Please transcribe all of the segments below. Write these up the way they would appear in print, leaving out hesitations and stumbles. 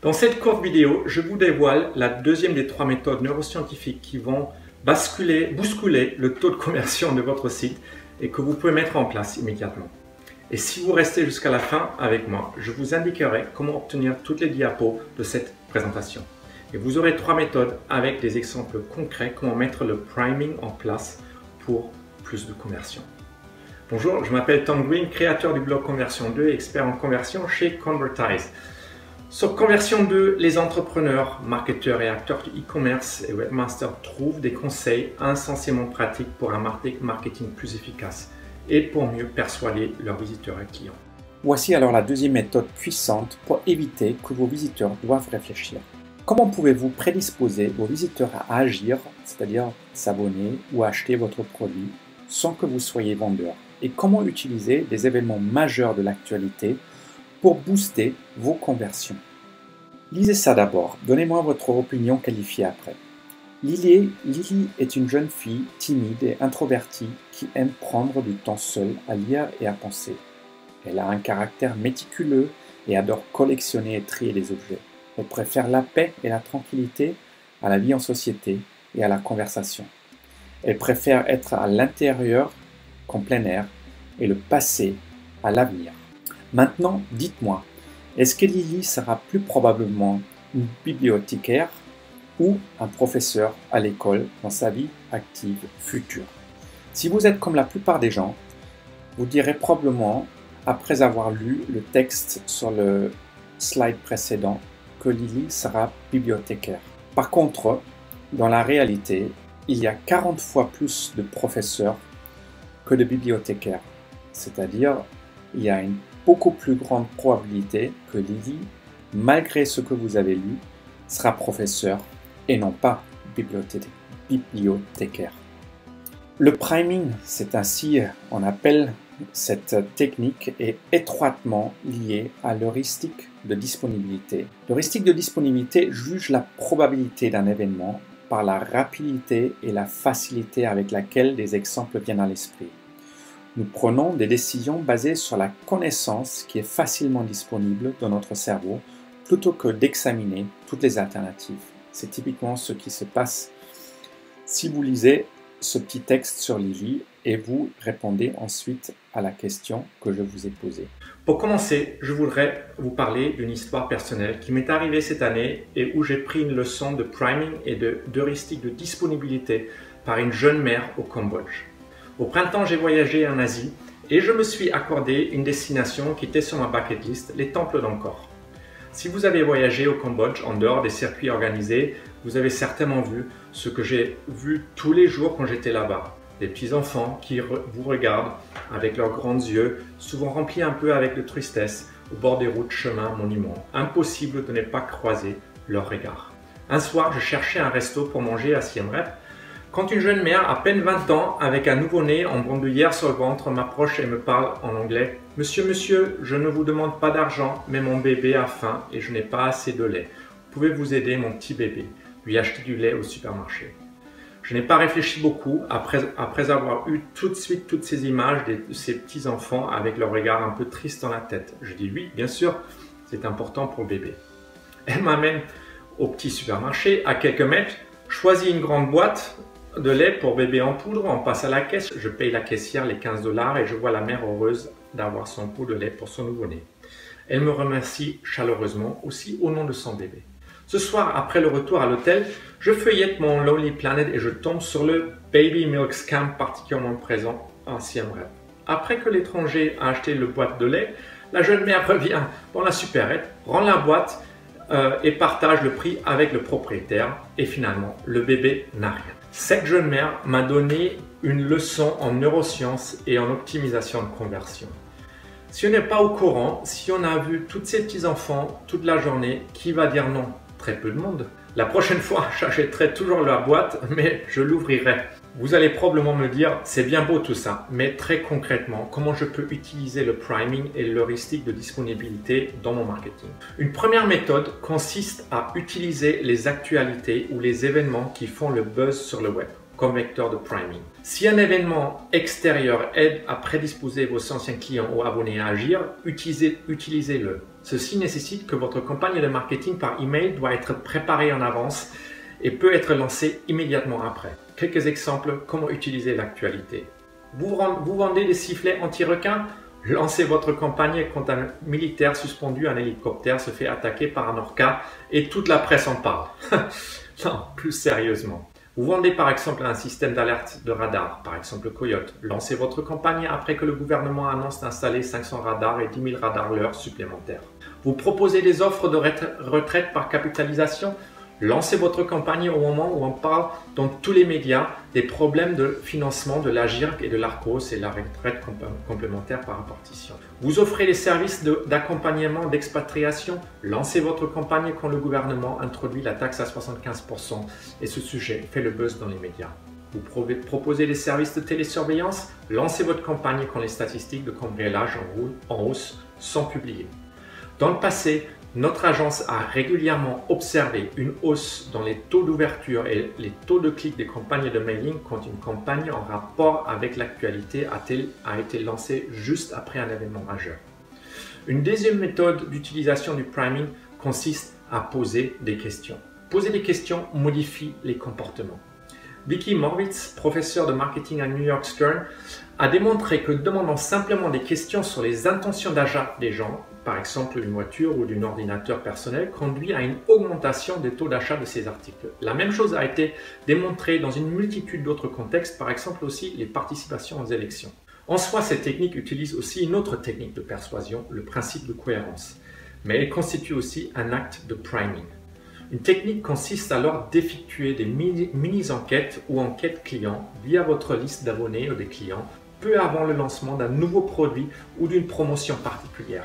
Dans cette courte vidéo, je vous dévoile la deuxième des 3 méthodes neuroscientifiques qui vont bousculer le taux de conversion de votre site et que vous pouvez mettre en place immédiatement. Et si vous restez jusqu'à la fin avec moi, je vous indiquerai comment obtenir toutes les diapos de cette présentation. Et vous aurez 3 méthodes avec des exemples concrets comment mettre le priming en place pour plus de conversion. Bonjour, je m'appelle Tom Green, créateur du blog Conversion 2 et expert en conversion chez Convertise. Sur Conversion 2, les entrepreneurs, marketeurs et acteurs du e-commerce et webmasters trouvent des conseils insensiblement pratiques pour un marketing plus efficace et pour mieux persuader leurs visiteurs et clients. Voici alors la deuxième méthode puissante pour éviter que vos visiteurs doivent réfléchir. Comment pouvez-vous prédisposer vos visiteurs à agir, c'est-à-dire s'abonner ou acheter votre produit sans que vous soyez vendeur? Et comment utiliser des événements majeurs de l'actualité pour booster vos conversions? Lisez ça d'abord, donnez-moi votre opinion qualifiée après. Lily est une jeune fille timide et introvertie qui aime prendre du temps seule à lire et à penser. Elle a un caractère méticuleux et adore collectionner et trier les objets. Elle préfère la paix et la tranquillité à la vie en société et à la conversation. Elle préfère être à l'intérieur qu'en plein air et le passé à l'avenir. Maintenant, dites-moi, est-ce que Lily sera plus probablement une bibliothécaire ou un professeur à l'école dans sa vie active future? Si vous êtes comme la plupart des gens, vous direz probablement, après avoir lu le texte sur le slide précédent, que Lily sera bibliothécaire. Par contre, dans la réalité, il y a 40 fois plus de professeurs que de bibliothécaires. C'est-à-dire, il y a une beaucoup plus grande probabilité que Lily, malgré ce que vous avez lu, sera professeur et non pas bibliothécaire. Le priming, c'est ainsi on appelle cette technique, est étroitement liée à l'heuristique de disponibilité. L'heuristique de disponibilité juge la probabilité d'un événement par la rapidité et la facilité avec laquelle des exemples viennent à l'esprit. Nous prenons des décisions basées sur la connaissance qui est facilement disponible dans notre cerveau plutôt que d'examiner toutes les alternatives. C'est typiquement ce qui se passe si vous lisez ce petit texte sur Lily et vous répondez ensuite à la question que je vous ai posée. Pour commencer, je voudrais vous parler d'une histoire personnelle qui m'est arrivée cette année et où j'ai pris une leçon de priming et d'heuristique de disponibilité par une jeune mère au Cambodge. Au printemps, j'ai voyagé en Asie et je me suis accordé une destination qui était sur ma bucket list, les temples d'Angkor. Si vous avez voyagé au Cambodge en dehors des circuits organisés, vous avez certainement vu ce que j'ai vu tous les jours quand j'étais là-bas. Des petits enfants qui vous regardent avec leurs grands yeux, souvent remplis un peu avec de tristesse, au bord des routes, chemins, monuments. Impossible de ne pas croiser leur regard. Un soir, je cherchais un resto pour manger à Siem Reap, quand une jeune mère, à peine 20 ans, avec un nouveau-né en bandoulière sur le ventre, m'approche et me parle en anglais. « Monsieur, je ne vous demande pas d'argent, mais mon bébé a faim et je n'ai pas assez de lait. Pouvez-vous aider mon petit bébé, lui acheter du lait au supermarché ?» Je n'ai pas réfléchi beaucoup après avoir eu tout de suite toutes ces images de ces petits enfants avec leur regard un peu triste dans la tête. Je dis oui, bien sûr, c'est important pour le bébé. Elle m'amène au petit supermarché à quelques mètres, choisit une grande boîte de lait pour bébé en poudre, on passe à la caisse, je paye la caissière les 15 $ et je vois la mère heureuse d'avoir son pot de lait pour son nouveau-né. Elle me remercie chaleureusement aussi au nom de son bébé. Ce soir, après le retour à l'hôtel, je feuillette mon Lonely Planet et je tombe sur le Baby Milk Scam particulièrement présent en Siem Reap. Après que l'étranger a acheté le boîte de lait, la jeune mère revient dans la supérette, rend la boîte et partage le prix avec le propriétaire et finalement le bébé n'a rien. Cette jeune mère m'a donné une leçon en neurosciences et en optimisation de conversion. Si on n'est pas au courant, si on a vu tous ces petits enfants toute la journée, qui va dire non? Très peu de monde. La prochaine fois, j'achèterai toujours la boîte, mais je l'ouvrirai. Vous allez probablement me dire, c'est bien beau tout ça, mais très concrètement, comment je peux utiliser le priming et l'heuristique de disponibilité dans mon marketing? Une première méthode consiste à utiliser les actualités ou les événements qui font le buzz sur le web. comme vecteur de priming. Si un événement extérieur aide à prédisposer vos anciens clients ou abonnés à agir, utilisez-le. Ceci nécessite que votre campagne de marketing par email doit être préparée en avance et peut être lancée immédiatement après. Quelques exemples, comment utiliser l'actualité. Vous vendez des sifflets anti-requins? Lancez votre campagne quand un militaire suspendu à un hélicoptère se fait attaquer par un orca et toute la presse en parle. Non, plus sérieusement. Vous vendez par exemple un système d'alerte de radar, par exemple Coyote. Lancez votre campagne après que le gouvernement annonce d'installer 500 radars et 10 000 radars l'heure supplémentaires. Vous proposez des offres de retraite par capitalisation? Lancez votre campagne au moment où on parle dans tous les médias des problèmes de financement de l'AGIRC et de l'ARCOS et la retraite complémentaire par répartition. Vous offrez des services d'accompagnement d'expatriation. Lancez votre campagne quand le gouvernement introduit la taxe à 75% et ce sujet fait le buzz dans les médias. Vous proposez des services de télésurveillance. Lancez votre campagne quand les statistiques de cambriolage en hausse sont publiées. Dans le passé, notre agence a régulièrement observé une hausse dans les taux d'ouverture et les taux de clics des campagnes de mailing quand une campagne en rapport avec l'actualité a été lancée juste après un événement majeur. Une deuxième méthode d'utilisation du priming consiste à poser des questions. Poser des questions modifie les comportements. Vicky Morwitz, professeur de marketing à New York Stern, a démontré que demandant simplement des questions sur les intentions d'achat des gens, par exemple d'une voiture ou d'un ordinateur personnel, conduit à une augmentation des taux d'achat de ces articles. La même chose a été démontrée dans une multitude d'autres contextes, par exemple aussi les participations aux élections. En soi, cette technique utilise aussi une autre technique de persuasion, le principe de cohérence, mais elle constitue aussi un acte de priming. Une technique consiste alors d'effectuer des mini-enquêtes ou enquêtes clients via votre liste d'abonnés ou des clients peu avant le lancement d'un nouveau produit ou d'une promotion particulière.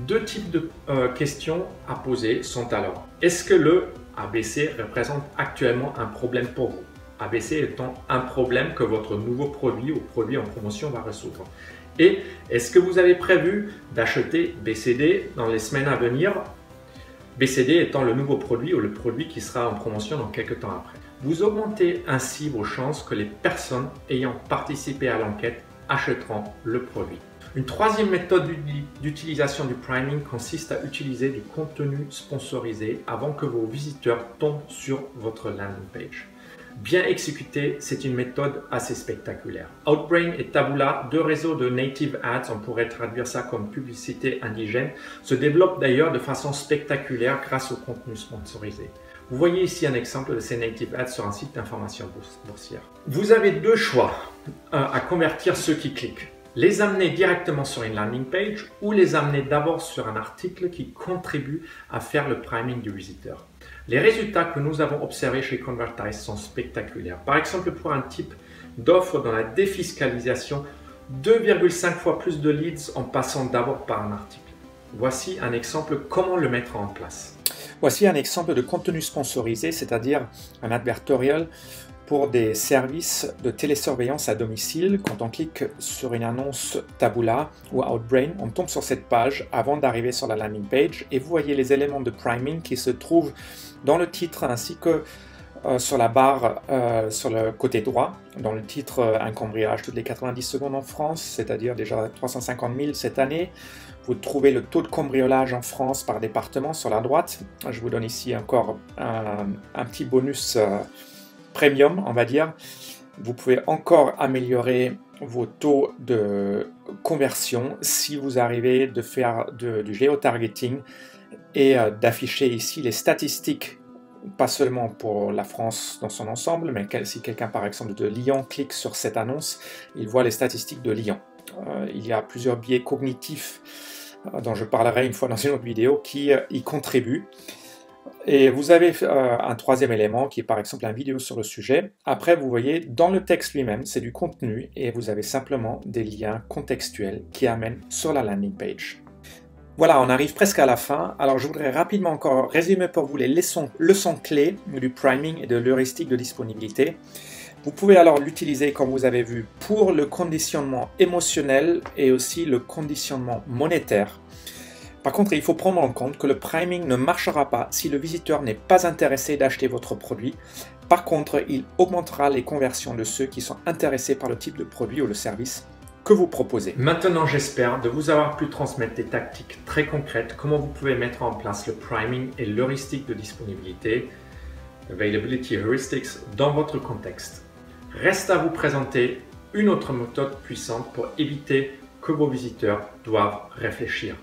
Deux types de questions à poser sont alors: est-ce que le ABC représente actuellement un problème pour vous? ABC étant un problème que votre nouveau produit ou produit en promotion va résoudre. Et est-ce que vous avez prévu d'acheter BCD dans les semaines à venir? BCD étant le nouveau produit ou le produit qui sera en promotion dans quelques temps après. Vous augmentez ainsi vos chances que les personnes ayant participé à l'enquête achèteront le produit. Une troisième méthode d'utilisation du priming consiste à utiliser du contenu sponsorisé avant que vos visiteurs tombent sur votre landing page. Bien exécutée, c'est une méthode assez spectaculaire. Outbrain et Taboola, deux réseaux de native ads, on pourrait traduire ça comme publicité indigène, se développent d'ailleurs de façon spectaculaire grâce au contenu sponsorisé. Vous voyez ici un exemple de ces native ads sur un site d'information boursière. Vous avez deux choix à convertir ceux qui cliquent. Les amener directement sur une landing page ou les amener d'abord sur un article qui contribue à faire le priming du visiteur. Les résultats que nous avons observés chez Convertise sont spectaculaires. Par exemple, pour un type d'offre dans la défiscalisation, 2,5 fois plus de leads en passant d'abord par un article. Voici un exemple comment le mettre en place. Voici un exemple de contenu sponsorisé, c'est-à-dire un advertorial pour des services de télésurveillance à domicile. Quand on clique sur une annonce Taboola ou Outbrain, on tombe sur cette page avant d'arriver sur la landing page et vous voyez les éléments de priming qui se trouvent dans le titre ainsi que sur la barre sur le côté droit. Dans le titre, un cambriolage toutes les 90 secondes en France, c'est-à-dire déjà 350 000 cette année. Vous trouvez le taux de cambriolage en France par département sur la droite. Je vous donne ici encore un petit bonus premium, on va dire. Vous pouvez encore améliorer vos taux de conversion si vous arrivez de faire du géotargeting et d'afficher ici les statistiques, pas seulement pour la France dans son ensemble, mais si quelqu'un par exemple de Lyon clique sur cette annonce, il voit les statistiques de Lyon. Il y a plusieurs biais cognitifs dont je parlerai une fois dans une autre vidéo qui y contribuent. Et vous avez un troisième élément qui est par exemple une vidéo sur le sujet. Après, vous voyez dans le texte lui-même, c'est du contenu et vous avez simplement des liens contextuels qui amènent sur la landing page. Voilà, on arrive presque à la fin. Alors, je voudrais rapidement encore résumer pour vous les leçons clés du priming et de l'heuristique de disponibilité. Vous pouvez alors l'utiliser, comme vous avez vu, pour le conditionnement émotionnel et aussi le conditionnement monétaire. Par contre, il faut prendre en compte que le priming ne marchera pas si le visiteur n'est pas intéressé d'acheter votre produit. Par contre, il augmentera les conversions de ceux qui sont intéressés par le type de produit ou le service que vous proposez. Maintenant, j'espère de vous avoir pu transmettre des tactiques très concrètes, comment vous pouvez mettre en place le priming et l'heuristique de disponibilité, Availability Heuristics, dans votre contexte. Reste à vous présenter une autre méthode puissante pour éviter que vos visiteurs doivent réfléchir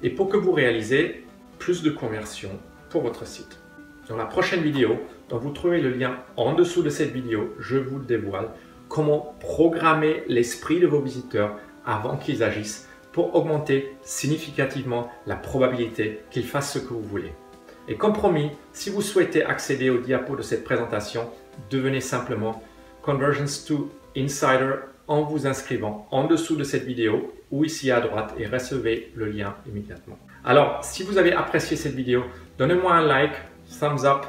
et pour que vous réalisez plus de conversions pour votre site. Dans la prochaine vidéo, dont vous trouvez le lien en dessous de cette vidéo, je vous dévoile comment programmer l'esprit de vos visiteurs avant qu'ils agissent pour augmenter significativement la probabilité qu'ils fassent ce que vous voulez. Et comme promis, si vous souhaitez accéder aux diapos de cette présentation, devenez simplement Conversions to Insider en vous inscrivant en dessous de cette vidéo ou ici à droite et recevez le lien immédiatement. Alors, si vous avez apprécié cette vidéo, donnez-moi un like, thumbs up,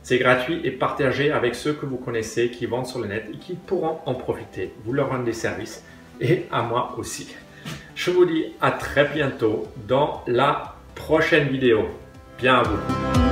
c'est gratuit et partagez avec ceux que vous connaissez qui vendent sur le net et qui pourront en profiter. Vous leur rendez service et à moi aussi. Je vous dis à très bientôt dans la prochaine vidéo. Bien à vous.